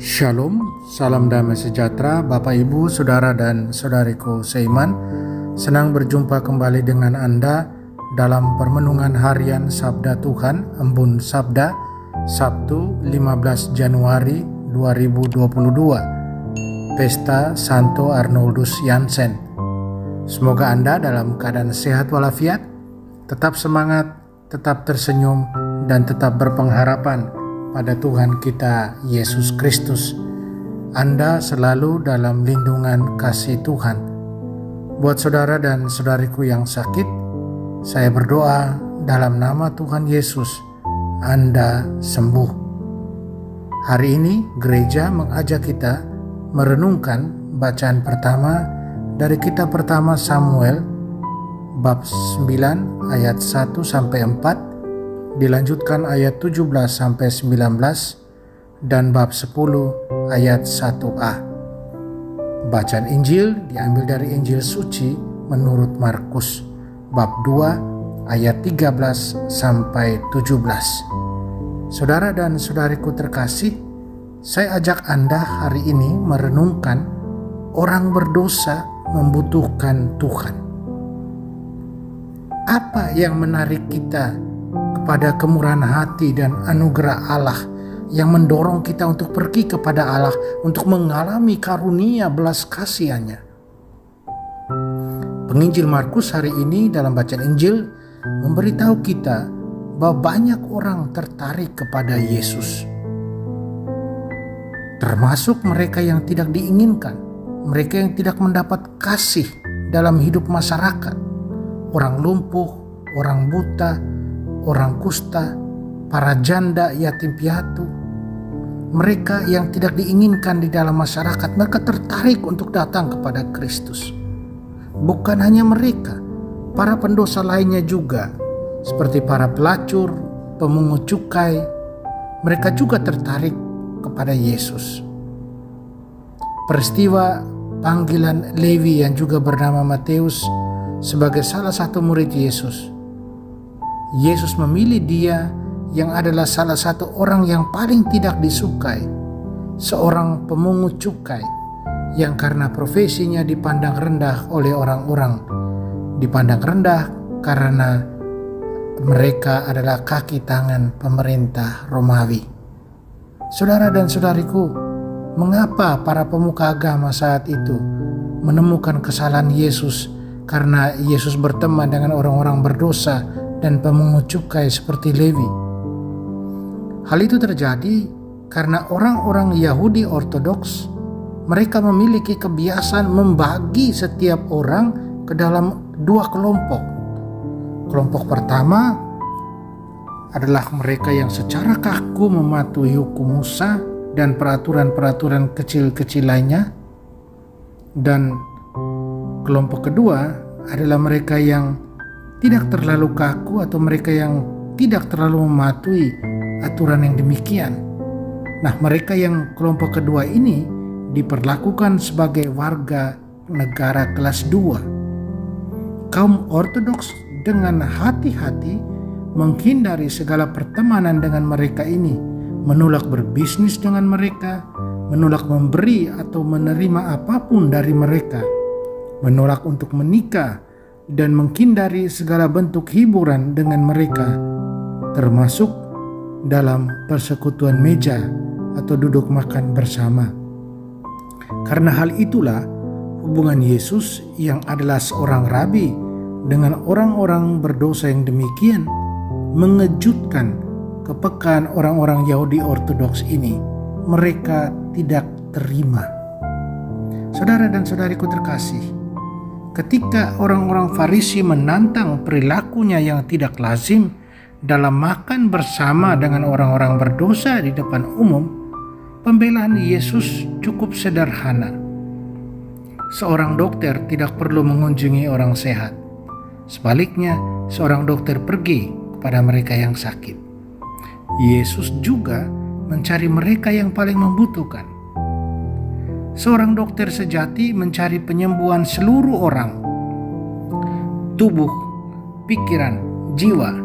Shalom, salam damai sejahtera Bapak Ibu, Saudara dan Saudariku seiman. Senang berjumpa kembali dengan Anda dalam permenungan harian Sabda Tuhan, Embun Sabda, Sabtu 15 Januari 2022, Pesta Santo Arnoldus Jansen. Semoga Anda dalam keadaan sehat walafiat, tetap semangat, tetap tersenyum, dan tetap berpengharapan pada Tuhan kita Yesus Kristus. Anda selalu dalam lindungan kasih Tuhan. Buat saudara dan saudariku yang sakit, saya berdoa dalam nama Tuhan Yesus, Anda sembuh. Hari ini gereja mengajak kita merenungkan bacaan pertama dari kitab pertama Samuel bab 9 ayat 1 sampai 4, dilanjutkan ayat 17 sampai 19 dan bab 10 ayat 1a. Bacaan Injil diambil dari Injil suci menurut Markus bab 2 ayat 13 sampai 17. Saudara dan saudariku terkasih, saya ajak Anda hari ini merenungkan orang berdosa membutuhkan Tuhan. Apa yang menarik kita kepada kemurahan hati dan anugerah Allah yang mendorong kita untuk pergi kepada Allah untuk mengalami karunia belas kasihannya? Penginjil Markus hari ini dalam bacaan Injil memberitahu kita bahwa banyak orang tertarik kepada Yesus, termasuk mereka yang tidak diinginkan, mereka yang tidak mendapat kasih dalam hidup masyarakat, orang lumpuh, orang buta, orang kusta, para janda, yatim piatu. Mereka yang tidak diinginkan di dalam masyarakat, mereka tertarik untuk datang kepada Kristus. Bukan hanya mereka, para pendosa lainnya juga, seperti para pelacur, pemungut cukai, mereka juga tertarik kepada Yesus. Peristiwa panggilan Lewi yang juga bernama Matius sebagai salah satu murid Yesus memilih dia yang adalah salah satu orang yang paling tidak disukai, seorang pemungut cukai yang karena profesinya dipandang rendah oleh orang-orang, dipandang rendah karena mereka adalah kaki tangan pemerintah Romawi. Saudara dan saudariku, mengapa para pemuka agama saat itu menemukan kesalahan Yesus karena Yesus berteman dengan orang-orang berdosa dan pemungut cukai seperti Lewi? Hal itu terjadi karena orang-orang Yahudi Ortodoks, mereka memiliki kebiasaan membagi setiap orang ke dalam dua kelompok. Kelompok pertama adalah mereka yang secara kaku mematuhi hukum Musa dan peraturan-peraturan kecil-kecil lainnya, dan kelompok kedua adalah mereka yang tidak terlalu kaku atau mereka yang tidak terlalu mematuhi aturan yang demikian. Nah, mereka yang kelompok kedua ini diperlakukan sebagai warga negara kelas 2. Kaum Ortodoks dengan hati-hati menghindari segala pertemanan dengan mereka ini, menolak berbisnis dengan mereka, menolak memberi atau menerima apapun dari mereka, menolak untuk menikah, dan menghindari segala bentuk hiburan dengan mereka, termasuk dalam persekutuan meja atau duduk makan bersama. Karena hal itulah hubungan Yesus yang adalah seorang rabi dengan orang-orang berdosa yang demikian mengejutkan kepekaan orang-orang Yahudi Ortodoks ini. Mereka tidak terima. Saudara dan saudariku terkasih, ketika orang-orang Farisi menantang perilakunya yang tidak lazim dalam makan bersama dengan orang-orang berdosa di depan umum, pembelaan Yesus cukup sederhana. Seorang dokter tidak perlu mengunjungi orang sehat. Sebaliknya, seorang dokter pergi kepada mereka yang sakit. Yesus juga mencari mereka yang paling membutuhkan. Seorang dokter sejati mencari penyembuhan seluruh orang, tubuh, pikiran, jiwa.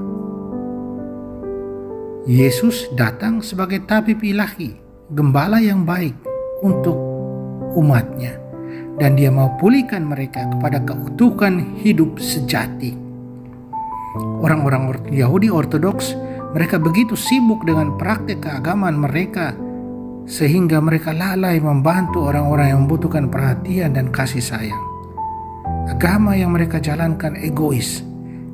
Yesus datang sebagai tabib ilahi gembala yang baik untuk umatnya, dan Dia mau pulihkan mereka kepada keutuhan hidup sejati. Orang-orang Yahudi Ortodoks, mereka begitu sibuk dengan praktek keagamaan mereka sehingga mereka lalai membantu orang-orang yang membutuhkan perhatian dan kasih sayang. Agama yang mereka jalankan egois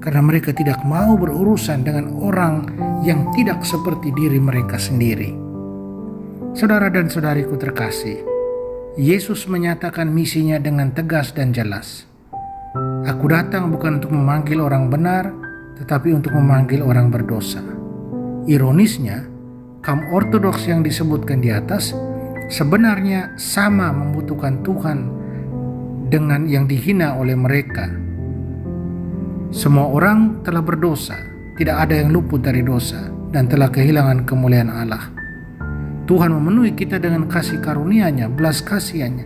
karena mereka tidak mau berurusan dengan orang yang tidak seperti diri mereka sendiri. Saudara dan saudariku terkasih, Yesus menyatakan misinya dengan tegas dan jelas. Aku datang bukan untuk memanggil orang benar, tetapi untuk memanggil orang berdosa. Ironisnya, kaum Ortodoks yang disebutkan di atas sebenarnya sama membutuhkan Tuhan dengan yang dihina oleh mereka. Semua orang telah berdosa, tidak ada yang luput dari dosa dan telah kehilangan kemuliaan Allah. Tuhan memenuhi kita dengan kasih karunia-Nya, belas kasihan-Nya.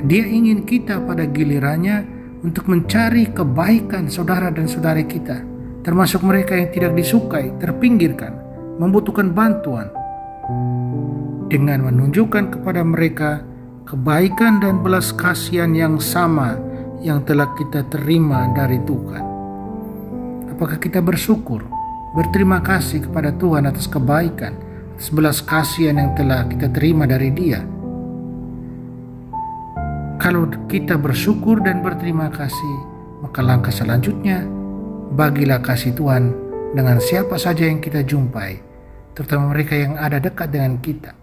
Dia ingin kita pada gilirannya untuk mencari kebaikan saudara dan saudari kita, termasuk mereka yang tidak disukai, terpinggirkan, membutuhkan bantuan, dengan menunjukkan kepada mereka kebaikan dan belas kasihan yang sama yang telah kita terima dari Tuhan. Apakah kita bersyukur, berterima kasih kepada Tuhan atas kebaikan, atas belas kasihan yang telah kita terima dari Dia? Kalau kita bersyukur dan berterima kasih, maka langkah selanjutnya, bagilah kasih Tuhan dengan siapa saja yang kita jumpai, terutama mereka yang ada dekat dengan kita,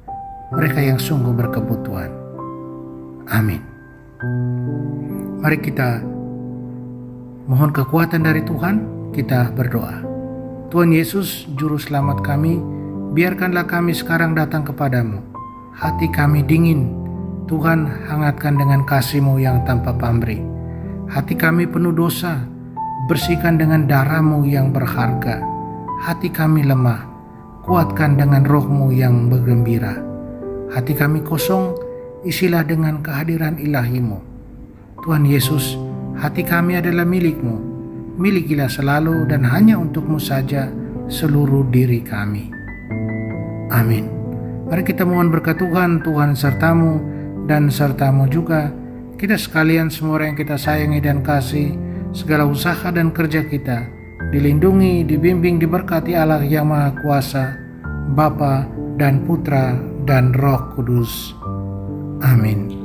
mereka yang sungguh berkebutuhan. Amin. Mari kita mohon kekuatan dari Tuhan, kita berdoa. Tuhan Yesus, Juru Selamat kami, biarkanlah kami sekarang datang kepadamu. Hati kami dingin, Tuhan hangatkan dengan kasih-Mu yang tanpa pamrih. Hati kami penuh dosa, bersihkan dengan darah-Mu yang berharga. Hati kami lemah, kuatkan dengan roh-Mu yang bergembira. Hati kami kosong, isilah dengan kehadiran ilahi-Mu. Tuhan Yesus, hati kami adalah milik-Mu. Milikilah selalu dan hanya untuk-Mu saja seluruh diri kami. Amin. Mari kita mohon berkat Tuhan, Tuhan sertamu dan sertamu juga. Kita sekalian semua orang yang kita sayangi dan kasih, segala usaha dan kerja kita dilindungi, dibimbing, diberkati Allah yang Maha Kuasa, Bapa dan Putra dan Roh Kudus. Amin.